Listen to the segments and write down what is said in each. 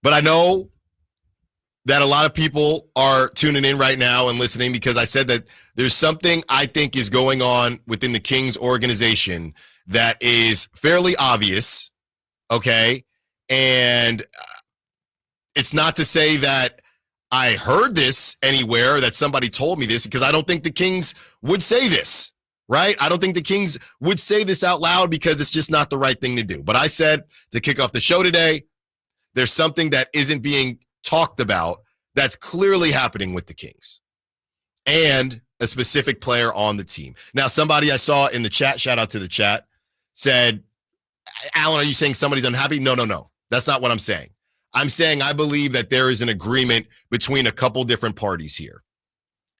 But I know that a lot of people are tuning in right now and listening because I said that there's something I think is going on within the Kings organization that is fairly obvious, okay? And it's not to say that I heard this anywhere, that somebody told me this, because I don't think the Kings would say this, right? I don't think the Kings would say this out loud because it's just not the right thing to do. But I said to kick off the show today, there's something that isn't being talked about that's clearly happening with the Kings and a specific player on the team. Now, somebody I saw in the chat, shout out to the chat, said, Allen, are you saying somebody's unhappy? No. That's not what I'm saying. I'm saying I believe that there is an agreement between a couple different parties here.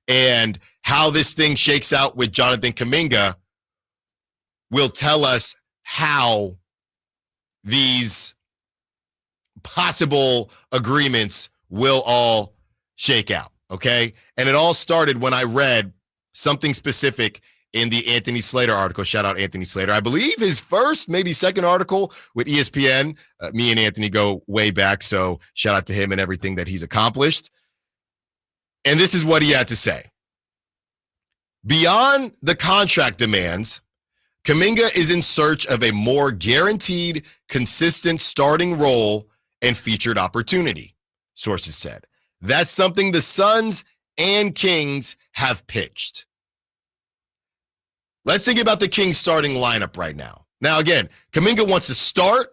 And how this thing shakes out with Jonathan Kuminga will tell us how these possible agreements will all shake out, okay? And it all started when I read something specific in the Anthony Slater article. Shout out Anthony Slater. I believe his first, maybe second article with ESPN. Me and Anthony go way back, so shout out to him and everything that he's accomplished. And this is what he had to say. Beyond the contract demands, Kaminga is in search of a more guaranteed, consistent starting role and featured opportunity, sources said. That's something the Suns and Kings have pitched. Let's think about the Kings starting lineup right now. Now, again, Kaminga wants to start,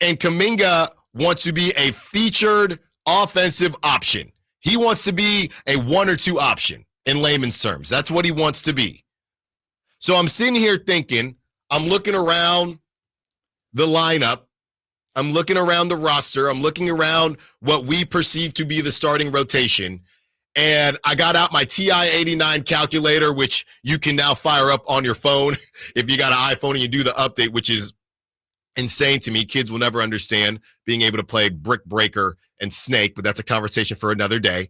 and Kaminga wants to be a featured offensive option. He wants to be a 1 or 2 option in layman's terms. That's what he wants to be. So I'm sitting here thinking, I'm looking around the lineup, I'm looking around the roster, I'm looking around what we perceive to be the starting rotation, and I got out my TI-89 calculator, which you can now fire up on your phone if you got an iPhone and you do the update, which is insane to me. Kids will never understand being able to play Brick Breaker and Snake, but that's a conversation for another day.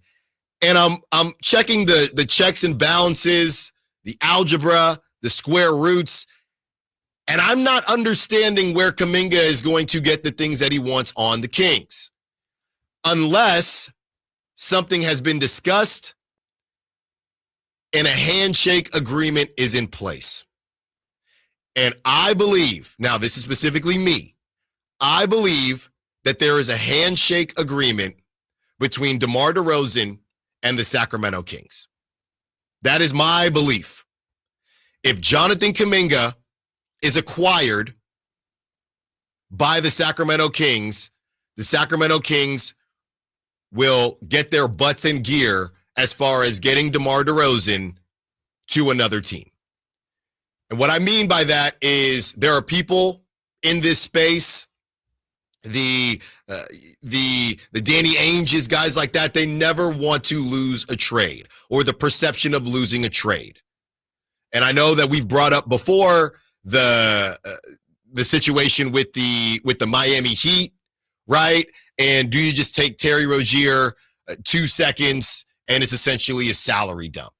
And I'm checking the checks and balances, the algebra, the square roots, and I'm not understanding where Kaminga is going to get the things that he wants on the Kings. Unless something has been discussed and a handshake agreement is in place. And I believe, now this is specifically me, I believe that there is a handshake agreement between DeMar DeRozan and the Sacramento Kings. That is my belief. If Jonathan Kuminga is acquired by the Sacramento Kings will get their butts in gear as far as getting DeMar DeRozan to another team. And what I mean by that is there are people in this space, the Danny Ainges, guys like that, they never want to lose a trade or the perception of losing a trade. And I know that we've brought up before the situation with the Miami Heat, right? And do you just take Terry Rozier 2 seconds and it's essentially a salary dump?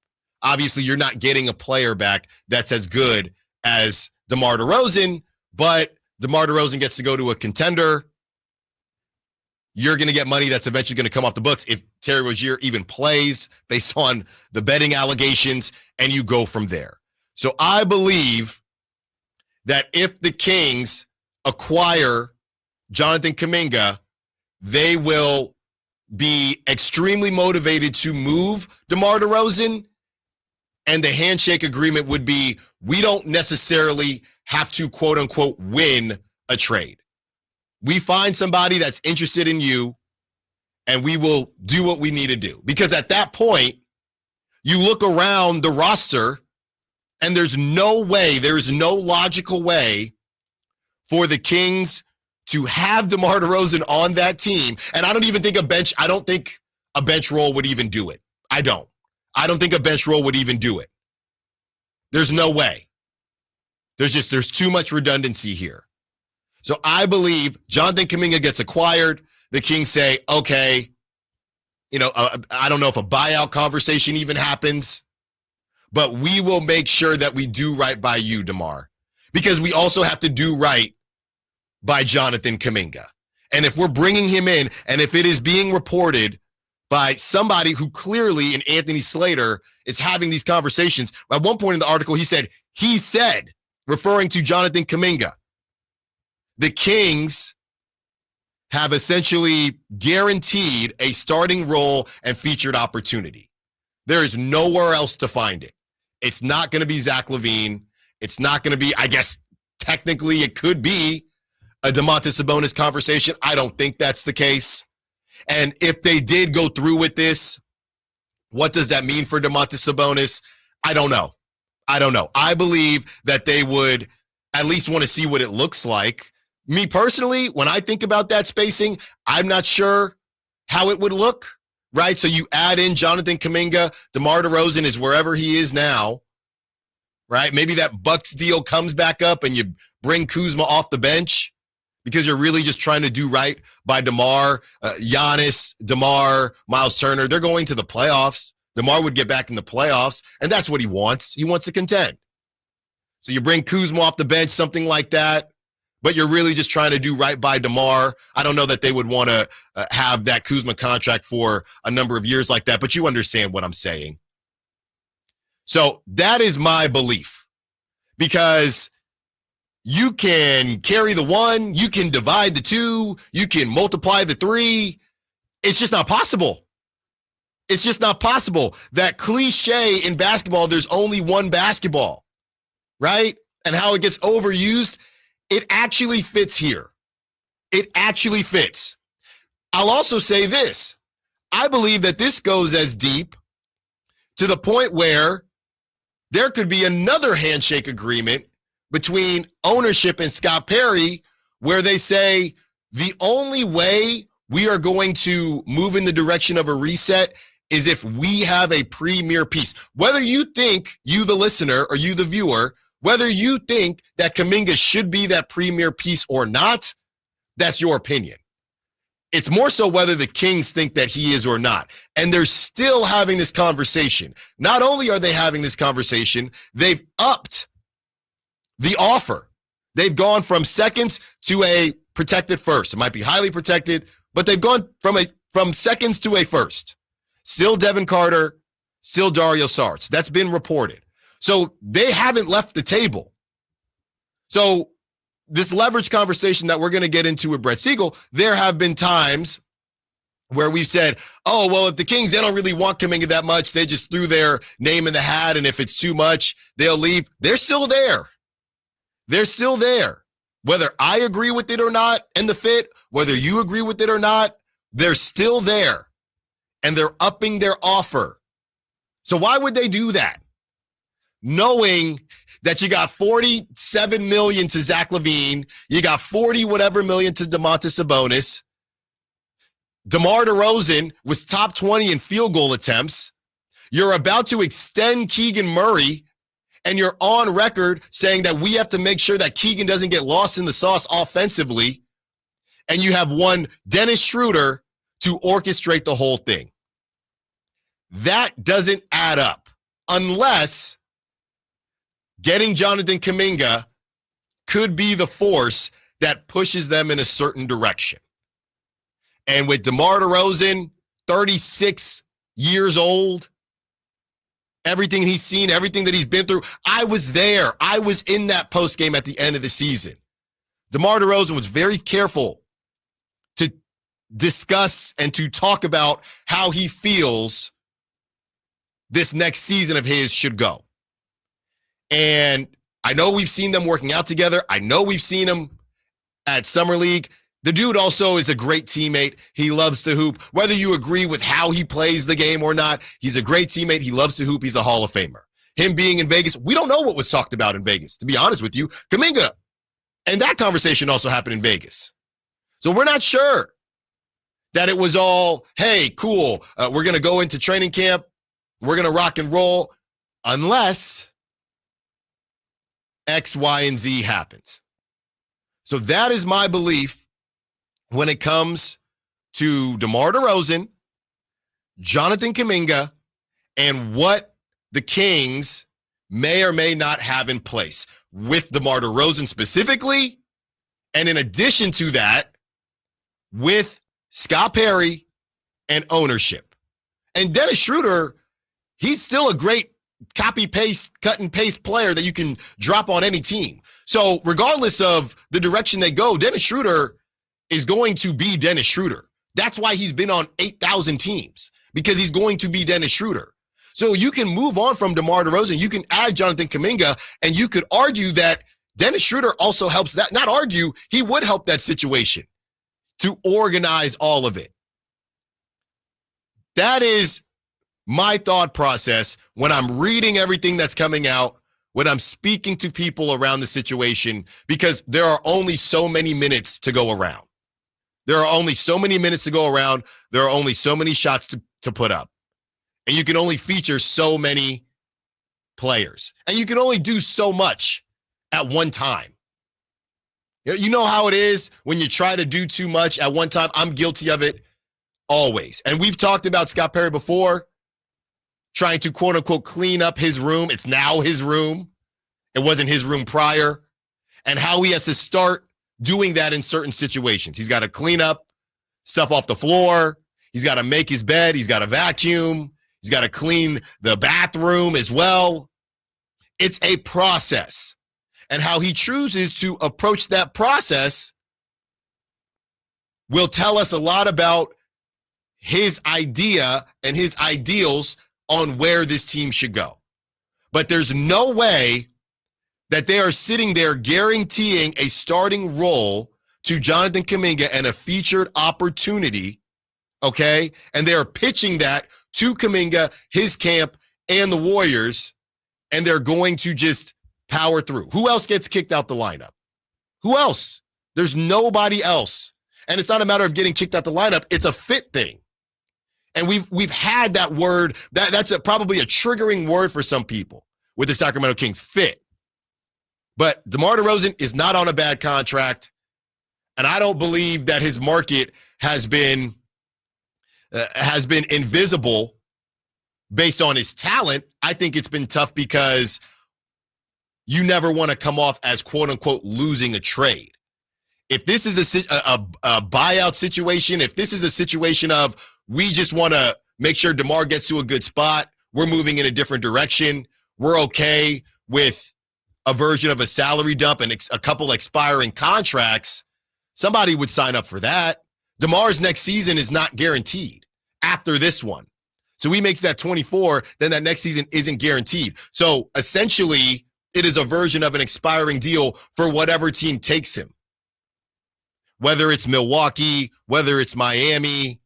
Obviously, you're not getting a player back that's as good as DeMar DeRozan, but DeMar DeRozan gets to go to a contender. You're going to get money that's eventually going to come off the books if Terry Rozier even plays based on the betting allegations, and you go from there. So I believe that if the Kings acquire Jonathan Kuminga, they will be extremely motivated to move DeMar DeRozan, and the handshake agreement would be, we don't necessarily have to, quote unquote, win a trade. We find somebody that's interested in you, and we will do what we need to do. Because at that point, you look around the roster, and there's no logical way for the Kings to have DeMar DeRozan on that team. And I don't think a bench role would even do it. I don't think a bench role would even do it. There's no way. There's too much redundancy here. So I believe Jonathan Kuminga gets acquired. The Kings say, okay, I don't know if a buyout conversation even happens, but we will make sure that we do right by you, DeMar, because we also have to do right by Jonathan Kuminga. And if we're bringing him in, and if it is being reported by somebody who clearly, in Anthony Slater, is having these conversations. At one point in the article, he said, referring to Jonathan Kuminga, the Kings have essentially guaranteed a starting role and featured opportunity. There is nowhere else to find it. It's not going to be Zach LaVine. It's not going to be, I guess, technically it could be a Domantas Sabonis conversation. I don't think that's the case. And if they did go through with this, what does that mean for Domantas Sabonis? I don't know. I believe that they would at least want to see what it looks like. Me personally, when I think about that spacing, I'm not sure how it would look, right? So you add in Jonathan Kuminga, DeMar DeRozan is wherever he is now, right? Maybe that Bucks deal comes back up and you bring Kuzma off the bench, because you're really just trying to do right by DeMar, Giannis, DeMar, Miles Turner. They're going to the playoffs. DeMar would get back in the playoffs, and that's what he wants. He wants to contend. So you bring Kuzma off the bench, something like that, but you're really just trying to do right by DeMar. I don't know that they would want to have that Kuzma contract for a number of years like that, but you understand what I'm saying. So that is my belief, because you can carry the one, you can divide the two, you can multiply the three. It's just not possible. It's just not possible. That cliche in basketball, there's only one basketball, right? And how it gets overused, it actually fits here. It actually fits. I'll also say this. I believe that this goes as deep to the point where there could be another handshake agreement between ownership and Scott Perry, where they say the only way we are going to move in the direction of a reset is if we have a premier piece. Whether you think, you the listener or you the viewer, whether you think that Kaminga should be that premier piece or not, that's your opinion. It's more so whether the Kings think that he is or not. And they're still having this conversation. Not only are they having this conversation, they've upped the offer. They've gone from seconds to a protected first. It might be highly protected, but they've gone from seconds to a first. Still Devin Carter, still Dario Saric. That's been reported. So they haven't left the table. So this leverage conversation that we're going to get into with Brett Siegel, there have been times where we've said, oh, well, if the Kings, they don't really want Kaminga that much, they just threw their name in the hat, and if it's too much, they'll leave. They're still there. They're still there. Whether I agree with it or not and the fit, whether you agree with it or not, they're still there. And they're upping their offer. So why would they do that? Knowing that you got $47 million to Zach LaVine, you got 40 whatever million to Domantas Sabonis. DeMar DeRozan was top 20 in field goal attempts. You're about to extend Keegan Murray, and you're on record saying that we have to make sure that Keegan doesn't get lost in the sauce offensively. And you have one Dennis Schroeder to orchestrate the whole thing. That doesn't add up unless getting Jonathan Kuminga could be the force that pushes them in a certain direction. And with DeMar DeRozan, 36 years old, everything he's seen, everything that he's been through, I was there. I was in that postgame at the end of the season. DeMar DeRozan was very careful to discuss and to talk about how he feels this next season of his should go. And I know we've seen them working out together. I know we've seen them at Summer League. The dude also is a great teammate. He loves to hoop. Whether you agree with how he plays the game or not, he's a great teammate. He loves to hoop. He's a Hall of Famer. Him being in Vegas, we don't know what was talked about in Vegas, to be honest with you. Kaminga, and that conversation also happened in Vegas. So we're not sure that it was all, hey, cool, we're going to go into training camp, we're going to rock and roll, unless X, Y, and Z happens. So that is my belief when it comes to DeMar DeRozan, Jonathan Kuminga, and what the Kings may or may not have in place with DeMar DeRozan specifically. And in addition to that, with Scott Perry and ownership. And Dennis Schroeder, he's still a great copy-paste, cut-and-paste player that you can drop on any team. So regardless of the direction they go, Dennis Schroeder is going to be Dennis Schroeder. That's why he's been on 8,000 teams, because he's going to be Dennis Schroeder. So you can move on from DeMar DeRozan. You can add Jonathan Kuminga, and you could argue that Dennis Schroeder also helps that. Not argue, he would help that situation to organize all of it. That is my thought process when I'm reading everything that's coming out, when I'm speaking to people around the situation, because there are only so many minutes to go around. There are only so many minutes to go around. There are only so many shots to put up. And you can only feature so many players. And you can only do so much at one time. You know how it is when you try to do too much at one time. I'm guilty of it always. And we've talked about Scott Perry before, trying to quote unquote clean up his room. It's now his room. It wasn't his room prior. And how he has to start doing that in certain situations. He's got to clean up stuff off the floor. He's got to make his bed. He's got to vacuum. He's got to clean the bathroom as well. It's a process. And how he chooses to approach that process will tell us a lot about his idea and his ideals on where this team should go. But there's no way that they are sitting there guaranteeing a starting role to Jonathan Kuminga and a featured opportunity, okay? And they are pitching that to Kaminga, his camp, and the Warriors, and they're going to just power through. Who else gets kicked out the lineup? Who else? There's nobody else. And it's not a matter of getting kicked out the lineup. It's a fit thing. And we've had that word. That's probably a triggering word for some people with the Sacramento Kings, fit. But DeMar DeRozan is not on a bad contract, and I don't believe that his market has been invisible based on his talent. I think it's been tough because you never want to come off as quote unquote losing a trade. If this is a buyout situation, if this is a situation of we just want to make sure DeMar gets to a good spot, we're moving in a different direction, we're okay with a version of a salary dump and a couple expiring contracts, somebody would sign up for that. DeMar's next season is not guaranteed after this one. So he makes that 24, then that next season isn't guaranteed. So essentially, it is a version of an expiring deal for whatever team takes him. Whether it's Milwaukee, whether it's Miami,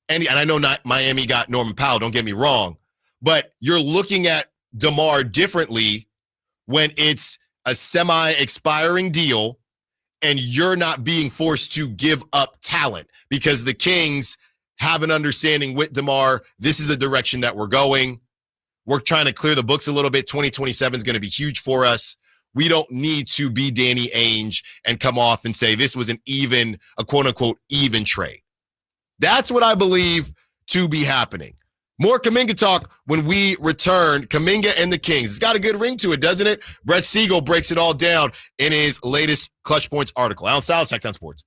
and I know not Miami got Norman Powell, don't get me wrong, but you're looking at DeMar differently when it's a semi-expiring deal and you're not being forced to give up talent because the Kings have an understanding with DeMar. This is the direction that we're going. We're trying to clear the books a little bit. 2027 is going to be huge for us. We don't need to be Danny Ainge and come off and say this was a quote-unquote even trade. That's what I believe to be happening. More Kaminga talk when we return. Kaminga and the Kings. It's got a good ring to it, doesn't it? Brett Siegel breaks it all down in his latest Clutch Points article. Allen Stiles, Sactown Sports.